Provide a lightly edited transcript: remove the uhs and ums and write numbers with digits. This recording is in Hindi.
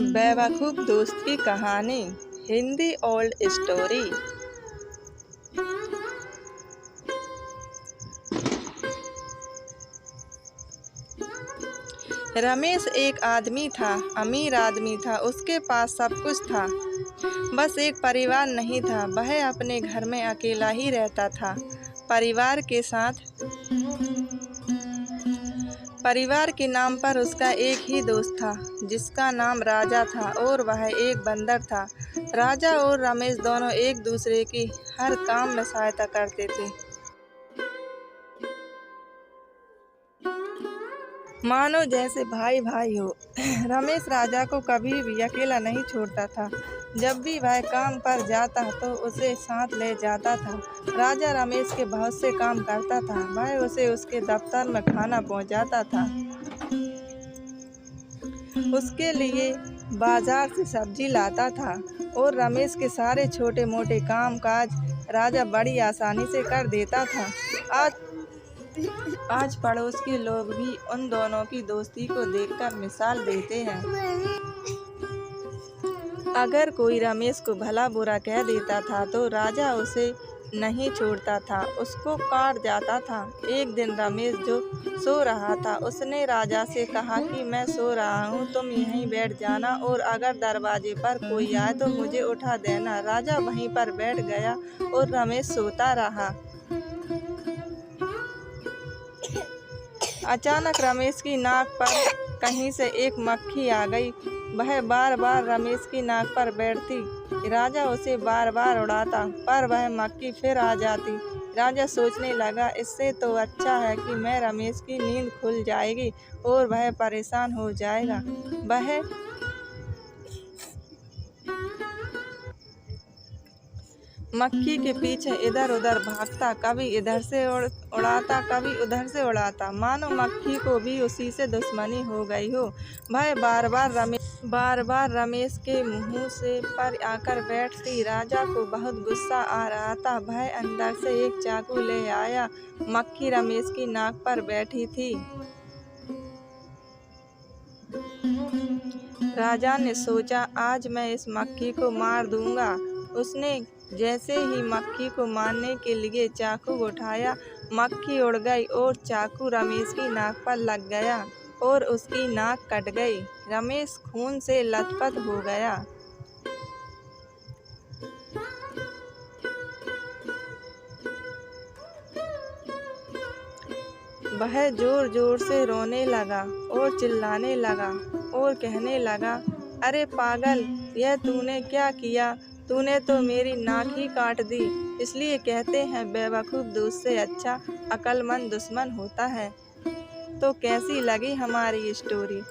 बेवकूफ़ दोस्त की कहानी। Hindi old story. रमेश एक आदमी था, अमीर आदमी था। उसके पास सब कुछ था, बस एक परिवार नहीं था। वह अपने घर में अकेला ही रहता था। परिवार के नाम पर उसका एक ही दोस्त था, जिसका नाम राजा था, और वह एक बंदर था। राजा और रमेश दोनों एक दूसरे की हर काम में सहायता करते थे, मानो जैसे भाई भाई हो। रमेश राजा को कभी भी अकेला नहीं छोड़ता था। जब भी वह काम पर जाता तो उसे साथ ले जाता था। राजा रमेश के बहुत से काम करता था। वह उसे उसके दफ्तर में खाना पहुंचाता था, उसके लिए बाजार से सब्जी लाता था, और रमेश के सारे छोटे मोटे काम काज राजा बड़ी आसानी से कर देता था। आज पड़ोस के लोग भी उन दोनों की दोस्ती को देखकर मिसाल देते हैं। अगर कोई रमेश को भला बुरा कह देता था तो राजा उसे नहीं छोड़ता था, उसको काट जाता था। एक दिन रमेश जो सो रहा था, उसने राजा से कहा कि मैं सो रहा हूँ, तुम यहीं बैठ जाना, और अगर दरवाजे पर कोई आए तो मुझे उठा देना। राजा वहीं पर बैठ गया और रमेश सोता रहा। अचानक रमेश की नाक पर कहीं से एक मक्खी आ गई। वह बार बार रमेश की नाक पर बैठती। राजा उसे बार बार उड़ाता, पर वह मक्खी फिर आ जाती। राजा सोचने लगा, इससे तो अच्छा है कि मैं रमेश की नींद खुल जाएगी और वह परेशान हो जाएगा। वह मक्खी के पीछे इधर उधर भागता, कभी इधर से उड़ाता, कभी उधर से उड़ाता, मानो मक्खी को भी उसी से दुश्मनी हो गई हो। वह बार बार रमेश के मुंह से पर आकर बैठती। राजा को बहुत गुस्सा आ रहा था। वह अंदर से एक चाकू ले आया। मक्खी रमेश की नाक पर बैठी थी। राजा ने सोचा, आज मैं इस मक्खी को मार दूंगा। उसने जैसे ही मक्खी को मारने के लिए चाकू उठाया, मक्खी उड़ गई और चाकू रमेश की नाक पर लग गया और उसकी नाक कट गई। रमेश खून से लथपथ हो गया। वह जोर जोर से रोने लगा और चिल्लाने लगा और कहने लगा, अरे पागल, यह तूने क्या किया? तूने तो मेरी नाक ही काट दी। इसलिए कहते हैं, बेवकूफ़ दोस्त से अच्छा अक्लमंद दुश्मन होता है। तो कैसी लगी हमारी स्टोरी?